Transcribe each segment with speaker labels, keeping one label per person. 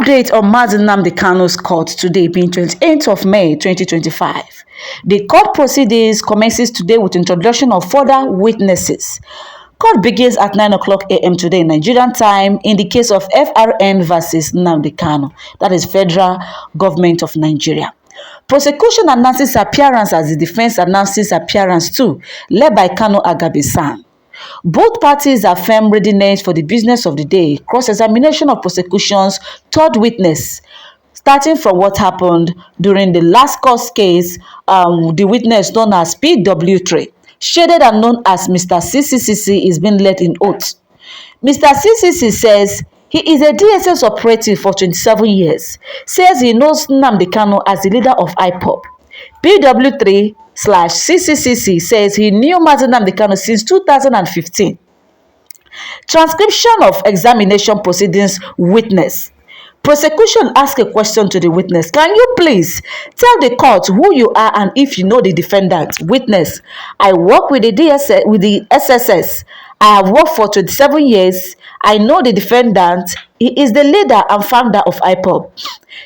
Speaker 1: Update on Mazi Nnamdi Kanu's court today being 28th of May 2025. The court proceedings commences today with introduction of further witnesses. Court begins at 9 o'clock a.m. today Nigerian time in the case of FRN versus Nnamdi Kanu, that is Federal Government of Nigeria. Prosecution announces appearance as the defense announces appearance too, led by Kanu Agaïnst. Both parties affirm readiness for the business of the day. Cross-examination of prosecution's third witness, starting from what happened during the last court case, the witness known as PW3, shaded and known as Mr. CCCC, is being led in oath. Mr. CCC says he is a DSS operative for 27 years, says he knows Nnamdi Kanu as the leader of IPOB. PW3/CCCC says he knew Mazi Nnamdi Kanu since 2015. Transcription of examination proceedings witness. Prosecution asked a question to the witness. Can you please tell the court who you are and if you know the defendant? Witness: I work with the SSS. I have worked for 27 years. I know the defendant. He is the leader and founder of IPOB,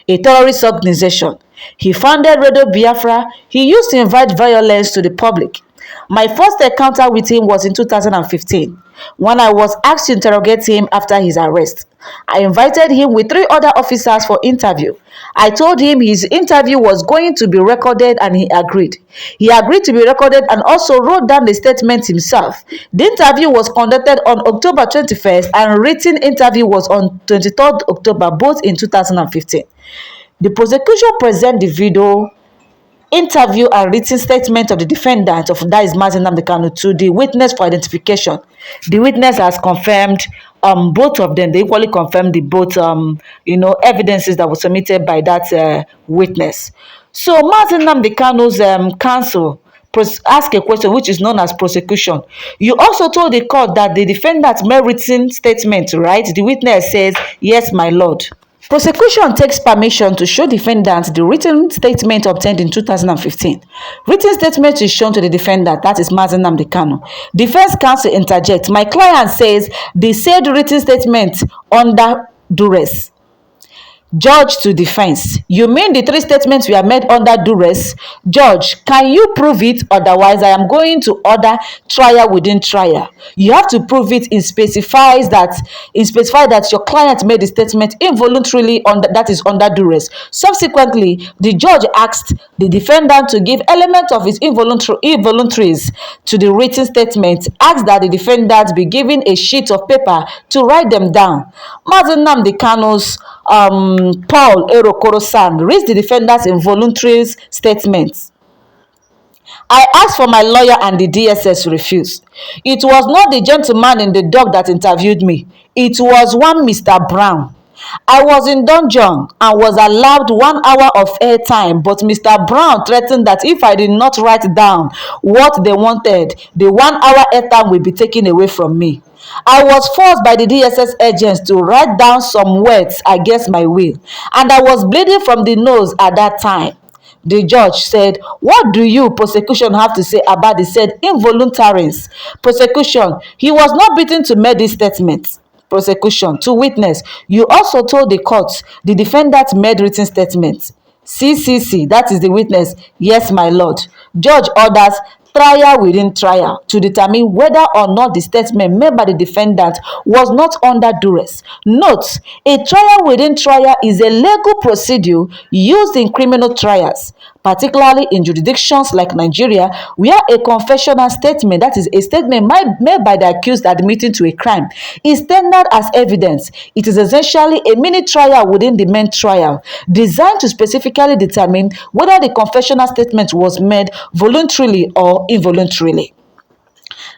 Speaker 1: a terrorist organization. He founded Radio Biafra. He used to invite violence to the public. My first encounter with him was in 2015, when I was asked to interrogate him after his arrest. I invited him with 3 other officers for interview. I told him his interview was going to be recorded and he agreed. He agreed to be recorded and also wrote down the statement himself. The interview was conducted on October 21st and written interview was on 23rd October, both in 2015. The prosecution present the video interview and written statement of the defendant, of that is Mazi Nnamdi Kanu, to the witness for identification. The witness has confirmed both of them. They equally confirmed the both evidences that were submitted by that witness. So Mazi Nnamdi Kanu's counsel ask a question which is known as prosecution. You also told the court that the defendant made written statement, right? The witness says, yes, my lord. Prosecution takes permission to show defendant the written statement obtained in 2015. Written statement is shown to the defendant, that is Mazi Nnamdi Kanu. Defense counsel interjects. My client says the said written statement under duress. Judge to defense: you mean the 3 statements were made under duress? Judge: can you prove it? Otherwise, I am going to order trial within trial. You have to prove it. It specifies that your client made the statement involuntarily, that is under duress. Subsequently, the judge asked the defendant to give element of his involuntaries to the written statement, asked that the defendant be given a sheet of paper to write them down. Mazi Nnamdi Kanu's Paul Erokoro-san reads the defendant's involuntary statements. I asked for my lawyer and the DSS refused. It was not the gentleman in the dock that interviewed me. It was one Mr. Brown. I was in dungeon and was allowed 1 hour of airtime, but Mr. Brown threatened that if I did not write down what they wanted, the 1 hour airtime will be taken away from me. I was forced by the DSS agents to write down some words against my will, and I was bleeding from the nose at that time. The judge said, what do you, prosecution, have to say about the said involuntaries? Prosecution: he was not beaten to make this statement. Prosecution to witness: you also told the court the defendant made written statements. CCC, that is the witness: yes, my lord. Judge orders trial within trial to determine whether or not the statement made by the defendant was not under duress. Note: a trial within trial is a legal procedure used in criminal trials, particularly in jurisdictions like Nigeria, where a confessional statement, that is a statement made by the accused admitting to a crime, is tendered as evidence. It is essentially a mini trial within the main trial, designed to specifically determine whether the confessional statement was made voluntarily or involuntarily.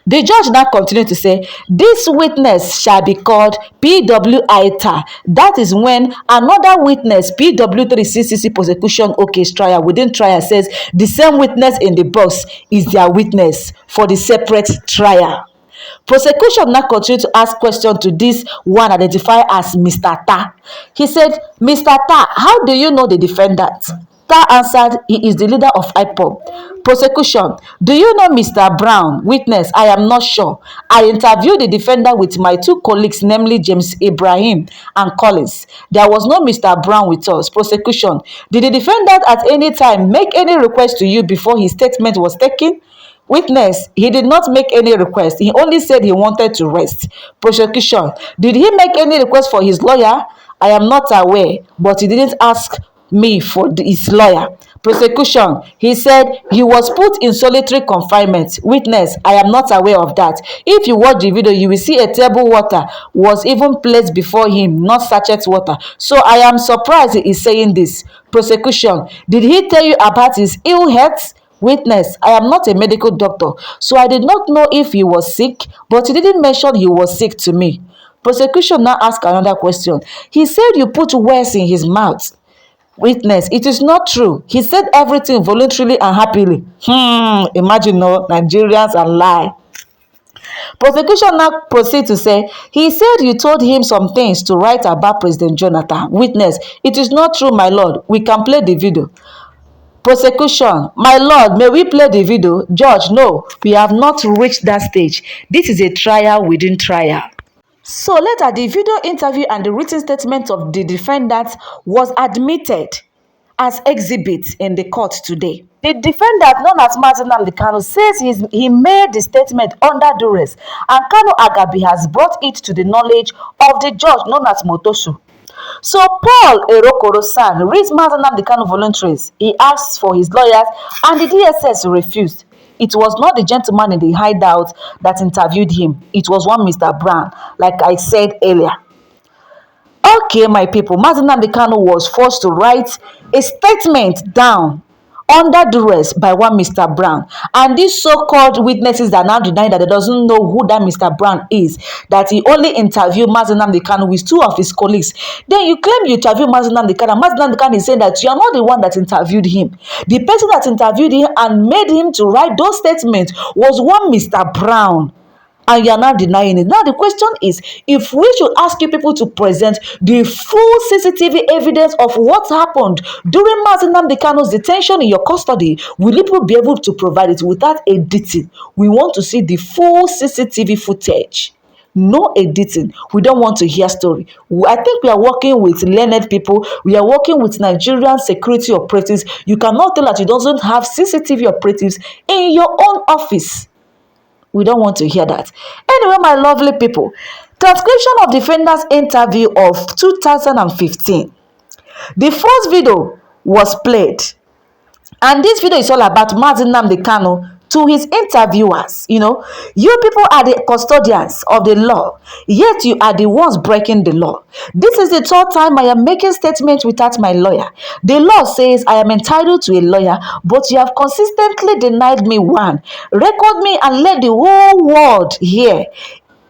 Speaker 1: The judge now continued to say, this witness shall be called PW-ITA. That is when another witness, PW3-CCC prosecution case trial within trial, says the same witness in the box is their witness for the separate trial. Prosecution now continued to ask questions to this one identified as Mr. Ta. He said, Mr. Ta, how do you know the defendant? Star answered, he is the leader of IPOB. Prosecution: do you know Mr. Brown? Witness: I am not sure. I interviewed the defendant with my two colleagues, namely James Ibrahim and Collins. There was no Mr. Brown with us. Prosecution: did the defendant at any time make any request to you before his statement was taken? Witness: he did not make any request. He only said he wanted to rest. Prosecution: did he make any request for his lawyer? I am not aware, but he didn't ask me for his lawyer. Prosecution: he said he was put in solitary confinement. Witness: I am not aware of that. If you watch the video, you will see a table water was even placed before him, not sachet water. So I am surprised he is saying this. Prosecution: did he tell you about his ill health? Witness: I am not a medical doctor, so I did not know if he was sick, but he didn't mention he was sick to me. Prosecution now ask another question. He said you put words in his mouth. Witness: it is not true. He said everything voluntarily and happily. Imagine, no, Nigerians are lie. Prosecution now proceed to say, he said you told him some things to write about President Jonathan. Witness: it is not true, my lord. We can play the video. Prosecution: my lord, may we play the video? Judge: no, we have not reached that stage. This is a trial within trial. So later, the video interview and the written statement of the defendant was admitted as exhibits in the court today. The defendant, known as Mazi Nnamdi Kanu, says he made the statement under duress, and Kanu Agabi has brought it to the knowledge of the judge, known as Motosu. So Paul Erokoro-san reads Mazi Nnamdi Kanu voluntaries. He asked for his lawyers, and the DSS refused. It was not the gentleman in the hideout that interviewed him. It was one Mr. Brown, like I said earlier. Okay, my people, Mazi Nnamdi Kanu was forced to write a statement down under duress by one Mr. Brown. And these so-called witnesses are now denying that they doesn't know who that Mr. Brown is, that he only interviewed Mazi Nnamdi Kanu with two of his colleagues. Then you claim you interviewed Mazi Nnamdi Kanu. Mazi Nnamdi Kanu is saying that you are not the one that interviewed him. The person that interviewed him and made him to write those statements was one Mr. Brown. And you are not denying it. Now the question is, if we should ask you people to present the full CCTV evidence of what happened during Mazi Nnamdi Kanu's detention in your custody, will people be able to provide it without editing? We want to see the full CCTV footage. No editing. We don't want to hear story. I think we are working with learned people. We are working with Nigerian security operatives. You cannot tell that you don't have CCTV operatives in your own office. We don't want to hear that. Anyway, my lovely people, transcription of defendant's interview of 2015. The first video was played. And this video is all about Mazi Nnamdi Kanu to his interviewers. You know, you people are the custodians of the law, yet you are the ones breaking the law. This is the third time I am making statements without my lawyer. The law says I am entitled to a lawyer, but you have consistently denied me one. Record me and let the whole world hear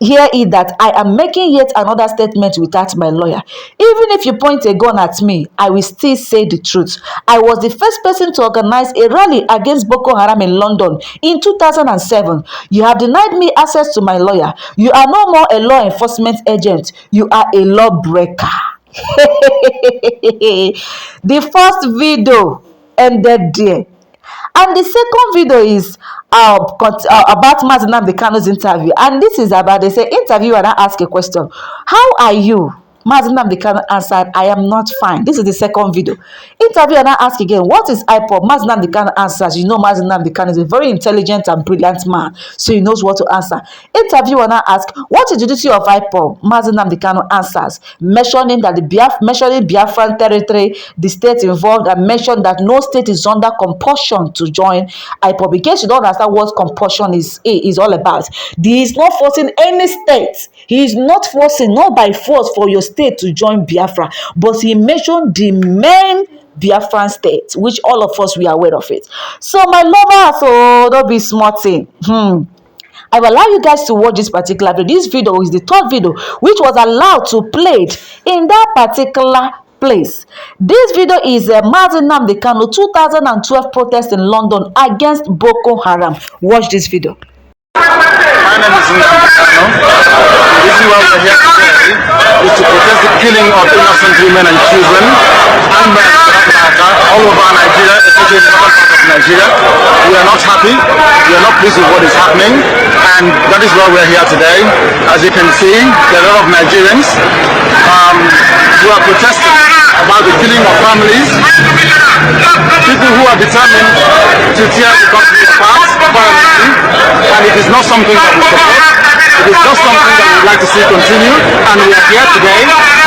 Speaker 1: it that I am making yet another statement without my lawyer. Even if you point a gun at me, I will still say the truth. I was the first person to organize a rally against Boko Haram in London in 2007. You have denied me access to my lawyer. You are no more a law enforcement agent. You are a lawbreaker. The first video ended there. And the second video is about Mazi Nnamdi Kanu's interview. And this is about, they say, interviewer now ask a question. How are you? Mazi Nnamdi Kanu answered, I am not fine. This is the second video. Interviewer now ask again, what is IPOB? Mazi Nnamdi Kanu answers, you know Mazi Nnamdi Kanu is a very intelligent and brilliant man, so he knows what to answer. Interviewer now ask, what is the duty of IPOB? Mazi Nnamdi Kanu answers, mentioning that mentioning Biafran territory, the state involved, and mentioned that no state is under compulsion to join IPOB. In case you don't understand what compulsion is all about, he is not forcing any state. He is not forcing, not by force, for your state to join Biafra, but he mentioned the main Biafran state, which all of us we are aware of it. So my lovers, so don't be smarting. I will allow you guys to watch this particular video. This video is the third video which was allowed to play in that particular place. This video is a Mazi Nnamdi Kanu 2012 protest in London against Boko Haram. Watch this video.
Speaker 2: My name is Nnamdi Kanu. This is why we're here today, is to protest the killing of innocent women and children and men in South Africa all over Nigeria, especially in the northern part of Nigeria. We are not happy. We are not pleased with what is happening, and that is why we are here today. As you can see, there are a lot of Nigerians who are protesting about the killing of families, people who are determined to tear the country apart violently, and it is not something that we support. It is not something that we would like to see continue, and we are here today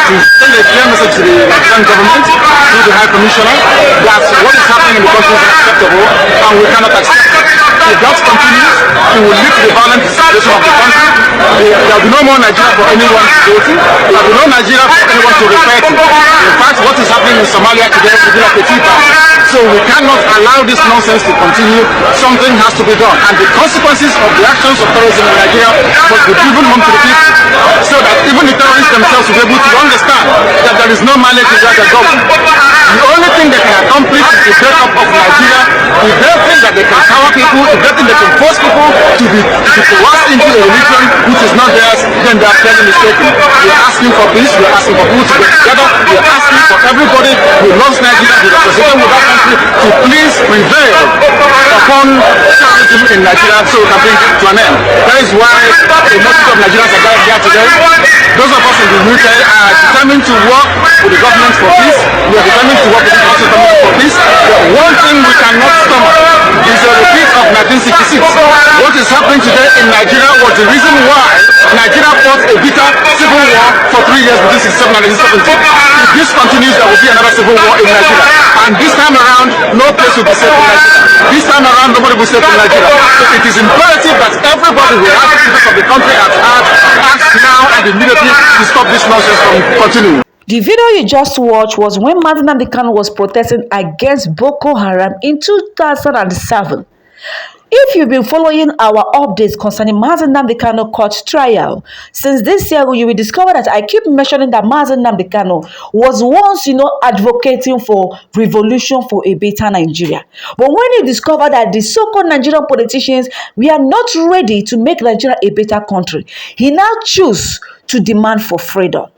Speaker 2: to send a clear message to the Nigerian government through the High Commissioner that what is happening in the country is unacceptable and we cannot accept it. If that continues, it will lead to the violent situation of the country. There will be no more Nigeria for anyone to go to. There will be no Nigeria for anyone to refer to. In fact, what is happening in Somalia today will be like a tea party. So we cannot allow this nonsense to continue. Something has to be done. And the consequences of the actions of terrorism in Nigeria must be driven home to the people, so that even the terrorists themselves will be able to understand that there is no mandate to drag a government. The only thing they can accomplish is the breakup of Nigeria. If they think that they can cower people, if they think they can force people to be coerced into a religion which is not theirs, then they are clearly mistaken. We are asking for peace. We are asking for people to get together. We are asking for everybody who loves Nigeria, who is represented with that country, to please prevail upon terrorism in Nigeria so we can bring it to an end. That is why a multitude of Nigerians are gathered here today. Those of us in the UK are determined to work with the government for peace. We are determined to work with the international community for peace. The one thing we cannot stomach is a repeat of 1966. What is happening today in Nigeria was the reason why Nigeria fought a bitter civil war for 3 years between 1967 and 1970. If this continues, there will be another civil war in Nigeria. And this time around, no place will be safe in Nigeria. This time around, nobody will be safe in Nigeria. So it is imperative that everybody who has the interests of the country at heart acts now and immediately to stop this nonsense from continuing.
Speaker 1: The video you just watched was when Nnamdi Kanu was protesting against Boko Haram in 2007. If you've been following our updates concerning Nnamdi Kanu court trial, since this year you will discover that I keep mentioning that Nnamdi Kanu was once, advocating for revolution for a better Nigeria. But when you discover that the so-called Nigerian politicians, we are not ready to make Nigeria a better country, he now choose to demand for freedom.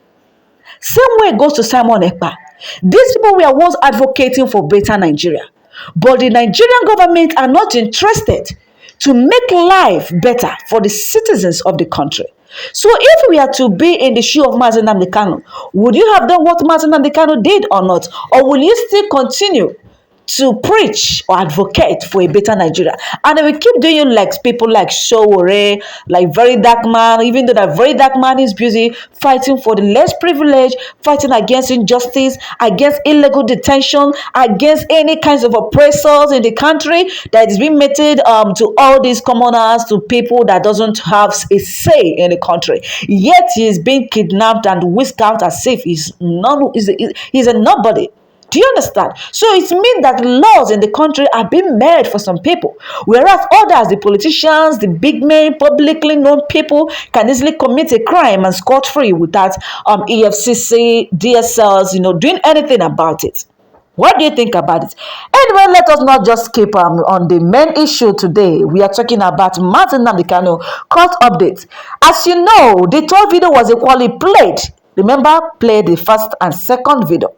Speaker 1: Same way goes to Simon Ekpa. These people were once advocating for better Nigeria. But the Nigerian government are not interested to make life better for the citizens of the country. So if we are to be in the shoe of Nnamdi Kanu, would you have done what Nnamdi Kanu did or not? Or will you still continue to preach or advocate for a better Nigeria? And we keep doing like people like Sowore, like Very Dark Man, even though that Very Dark Man is busy fighting for the less privileged, fighting against injustice, against illegal detention, against any kinds of oppressors in the country that is being meted to all these commoners, to people that doesn't have a say in the country. Yet he is being kidnapped and whisked out as if he's a nobody. Do you understand? So it means that laws in the country are being made for some people, whereas others, the politicians, the big men, publicly known people, can easily commit a crime and scot-free without EFCC, DSLs, doing anything about it. What do you think about it? Anyway, let us not just keep on the main issue today. We are talking about Nnamdi Kanu court update. As you know, the third video was equally played. Remember, played the first and second video.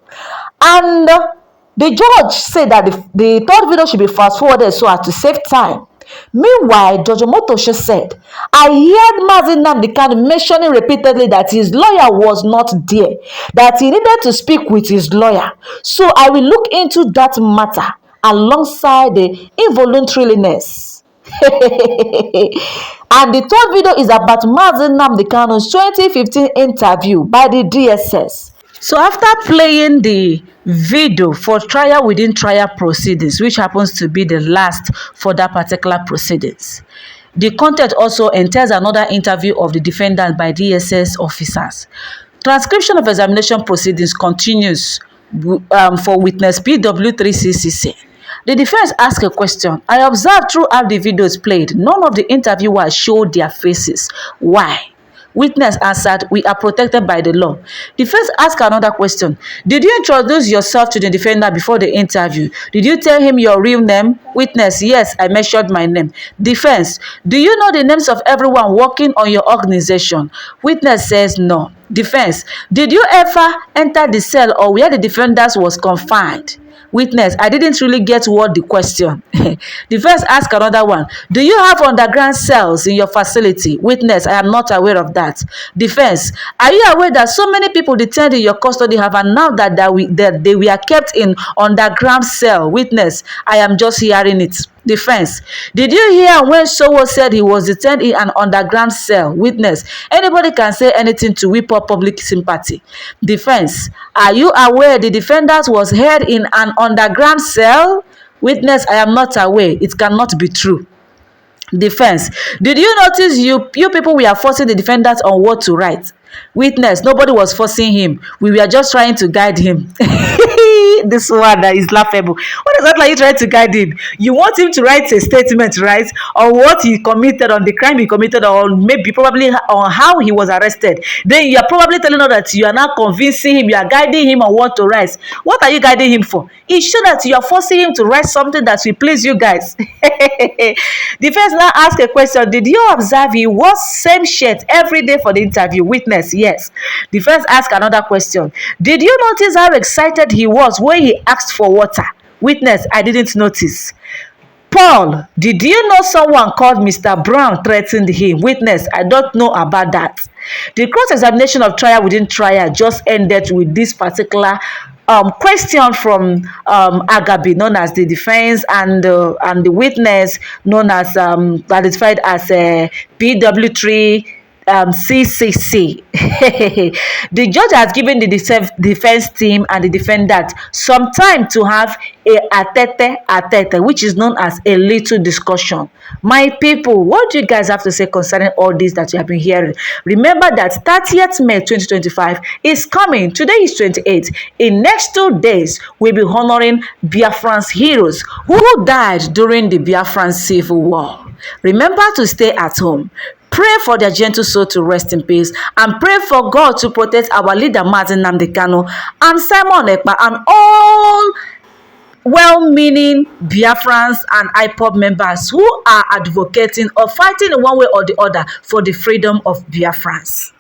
Speaker 1: And the judge said that the third video should be fast forwarded so as to save time. Meanwhile, Judge Omotosho said, I heard Mazi Nnamdi Kanu mentioning repeatedly that his lawyer was not there, that he needed to speak with his lawyer. So I will look into that matter alongside the involuntariness. And the third video is about Mazi Nnamdi Kanu's 2015 interview by the DSS. So after playing the video for trial within trial proceedings, which happens to be the last for that particular proceedings, the content also entails another interview of the defendant by DSS officers. Transcription of examination proceedings continues for witness PW3CCC. The defense asked a question. I observed throughout the videos played, none of the interviewers showed their faces. Why? Witness answered, we are protected by the law. Defense asked another question. Did you introduce yourself to the defendant before the interview? Did you tell him your real name? Witness, yes, I mentioned my name. Defense, do you know the names of everyone working on your organization? Witness says no. Defense, did you ever enter the cell or where the defendant was confined? Witness, I didn't really get what the question. Defense ask another one. Do you have underground cells in your facility? Witness, I am not aware of that. Defense, are you aware that so many people detained in your custody have announced that they were kept in underground cell? Witness, I am just hearing it. Defense, did you hear when Sowo said he was detained in an underground cell? Witness, anybody can say anything to whip up public sympathy. Defense, are you aware the defendant was held in an underground cell? Witness, I am not aware. It cannot be true. Defense, did you notice you people were forcing the defendant on what to write? Witness, nobody was forcing him. We were just trying to guide him. This one is laughable. What is that like you trying to guide him? You want him to write a statement, right? On what he committed, on the crime he committed, or maybe probably on how he was arrested. Then you are probably telling us that you are now convincing him, you are guiding him on what to write. What are you guiding him for? It shows that you are forcing him to write something that will please you guys. Defense now ask a question. Did you observe he wore same shirt every day for the interview? Witness, yes. Defense ask another question. Did you notice how excited he was when he asked for water? Witness, I didn't notice. Paul, did you know someone called Mr. Brown threatened him? Witness, I don't know about that. The cross-examination of trial within trial just ended with this particular question from Agabi, known as the defense, and the witness, known as identified as PW3 CCC. The judge has given the defense team and the defendant some time to have a atete, which is known as a little discussion. My people, what do you guys have to say concerning all this that you have been hearing? Remember that 30th May 2025 is coming. Today is 28th. In next 2 days, we'll be honoring Biafran's heroes who died during the Biafran Civil War. Remember to stay at home. Pray for their gentle soul to rest in peace, and pray for God to protect our leader Mazi Nnamdi Kanu and Simon Ekpa and all well-meaning Biafrans and IPOB members who are advocating or fighting in one way or the other for the freedom of Biafrans.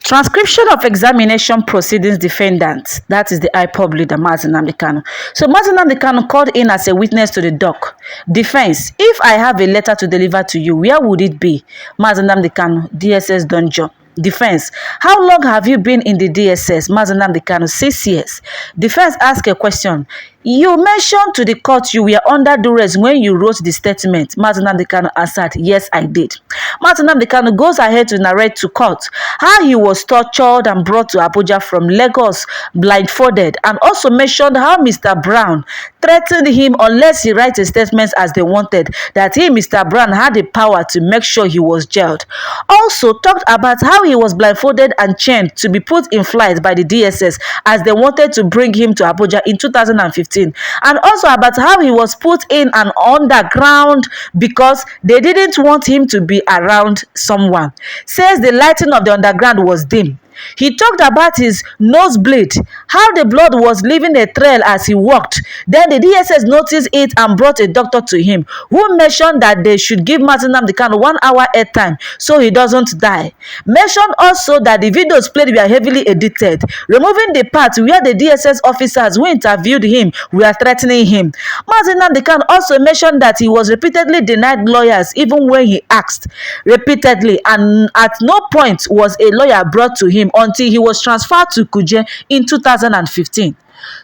Speaker 1: Transcription of examination proceedings defendant, that is the IPOB leader Mazi Nnamdi Kanu. So Mazi Nnamdi Kanu called in as a witness to the doc. Defense, if I have a letter to deliver to you, where would it be? Mazi Nnamdi Kanu, DSS Dungeon. Defense, how long have you been in the DSS? Mazi Nnamdi Kanu, 6 years. Defense ask a question. You mentioned to the court you were under duress when you wrote the statement. Mazi Nnamdi Kanu answered, yes, I did. Mazi Nnamdi Kanu goes ahead to narrate to court how he was tortured and brought to Abuja from Lagos blindfolded, and also mentioned how Mr. Brown threatened him unless he writes a statement as they wanted, that he, Mr. Brown, had the power to make sure he was jailed. Also talked about how he was blindfolded and chained to be put in flight by the DSS as they wanted to bring him to Abuja in 2015. And also about how he was put in an underground because they didn't want him to be around someone. Says the lighting of the underground was dim. He talked about his nosebleed, how the blood was leaving a trail as he walked. Then the DSS noticed it and brought a doctor to him, who mentioned that they should give Mazi Nnamdi Kanu 1 hour airtime so he doesn't die. Mentioned also that the videos played were heavily edited, removing the part where the DSS officers who interviewed him were threatening him. Mazi Nnamdi Kanu also mentioned that he was repeatedly denied lawyers even when he asked repeatedly, and at no point was a lawyer brought to him until he was transferred to Kuje in 2015.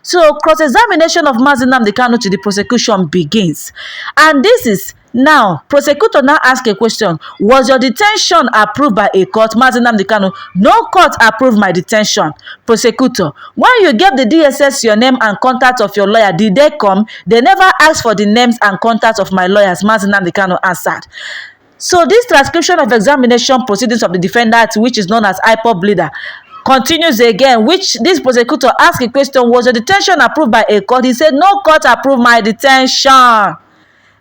Speaker 1: So cross-examination of Mazi Nnamdi Kanu to the prosecution begins. And this is now, prosecutor now ask a question. Was your detention approved by a court? Mazi Nnamdi Kanu, no court approved my detention. Prosecutor, when you gave the DSS your name and contact of your lawyer, did they come? They never asked for the names and contacts of my lawyers, Mazi Nnamdi Kanu answered. So this transcription of examination proceedings of the defendant, which is known as IPOB leader, continues again, which this prosecutor asked a question, was your detention approved by a court? He said, no court approved my detention.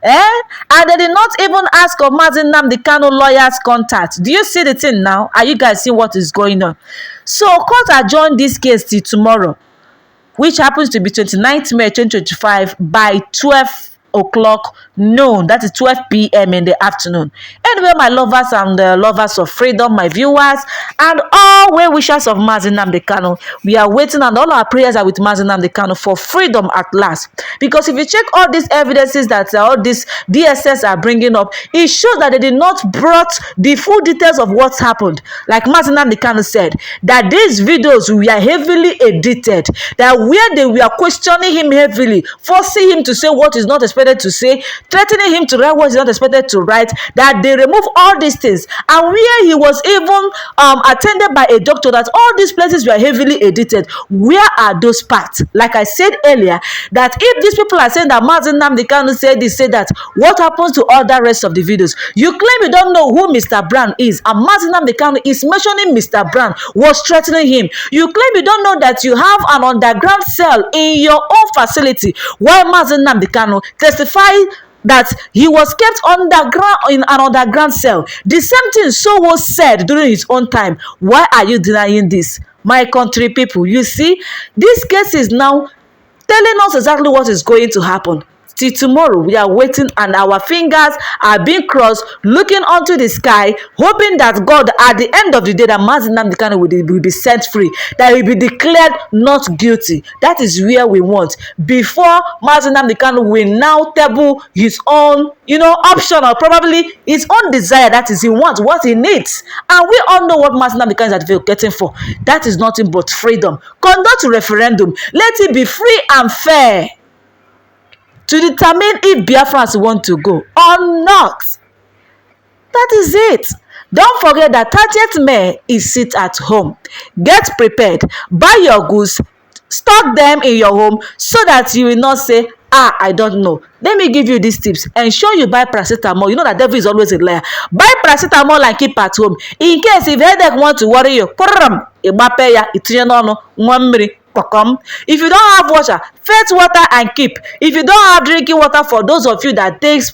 Speaker 1: And they did not even ask of Mazi Nnamdi Kanu lawyer's contact. Do you see the thing now? Are you guys seeing what is going on? So court adjourned this case till tomorrow, which happens to be 29th May 2025 by 12 o'clock noon, that is 12 p.m. in the afternoon. Anyway, my lovers and lovers of freedom, my viewers, and all well-wishers of Mazi Nnamdi Kanu, we are waiting, and all our prayers are with Mazi Nnamdi Kanu for freedom at last. Because if you check all these evidences that all these DSS are bringing up, it shows that they did not brought the full details of what's happened. Like Mazi Nnamdi Kanu said, that these videos were heavily edited, that where they were questioning him heavily, forcing him to say what is not expected to say, threatening him to write what is not expected to write, that they remove all these things. And where he was even attended by a doctor, that all these places were heavily edited. Where are those parts? Like I said earlier, that if these people are saying that Mazi Nnamdi Kanu said this, say that, what happens to all the rest of the videos? You claim you don't know who Mr. Brown is, and Mazi Nnamdi Kanu is mentioning Mr. Brown, was threatening him. You claim you don't know that you have an underground cell in your own facility, while Mazi Nnamdi Kanu testified that he was kept underground in an underground cell. The same thing so was said during his own time. Why are you denying this? My country people, you see, this case is now telling us exactly what is going to happen. Till tomorrow, we are waiting, and our fingers are being crossed, looking onto the sky, hoping that God, at the end of the day, that Mazi Nnamdi Kanu will be set free, that he will be declared not guilty. That is where we want. Before Mazi Nnamdi Kanu will now table his own, option, or probably his own desire. That is, he wants what he needs. And we all know what Mazi Nnamdi Kanu is advocating for. That is nothing but freedom. Conduct a referendum. Let it be free and fair, to determine if Biafrans want to go or not. That is it. Don't forget that 30th May is sit at home. Get prepared. Buy your goods. Stock them in your home so that you will not say, I don't know. Let me give you these tips. Ensure you buy paracetamol. You know that devil is always a liar. Buy paracetamol and keep at home. In case if headache want to worry you, if you don't have water, fetch water and keep. If you don't have drinking water, for those of you that takes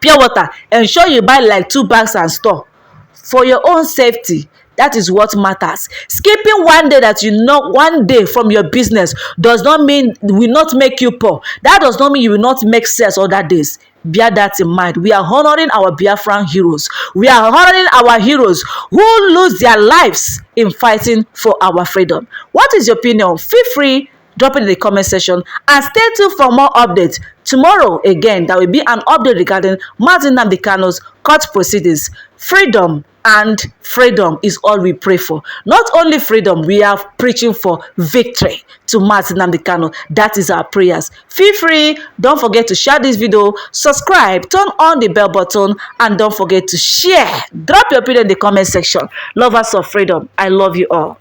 Speaker 1: pure water, ensure you buy like 2 bags and store for your own safety. That is what matters. Skipping one day one day from your business does not mean will not make you poor. That does not mean you will not make sense other days. Bear that in mind. We are honoring our Biafran heroes. We are honoring our heroes who lose their lives in fighting for our freedom. What is your opinion? Feel free, drop it in the comment section, and stay tuned for more updates. Tomorrow, again, there will be an update regarding Mazi Nnamdi Kanu's court proceedings. Freedom and freedom is all we pray for. Not only freedom, we are preaching for victory to Mazi Nnamdi Kanu. That is our prayers. Feel free. Don't forget to share this video, subscribe, turn on the bell button, and don't forget to share. Drop your opinion in the comment section. Lovers of freedom, I love you all.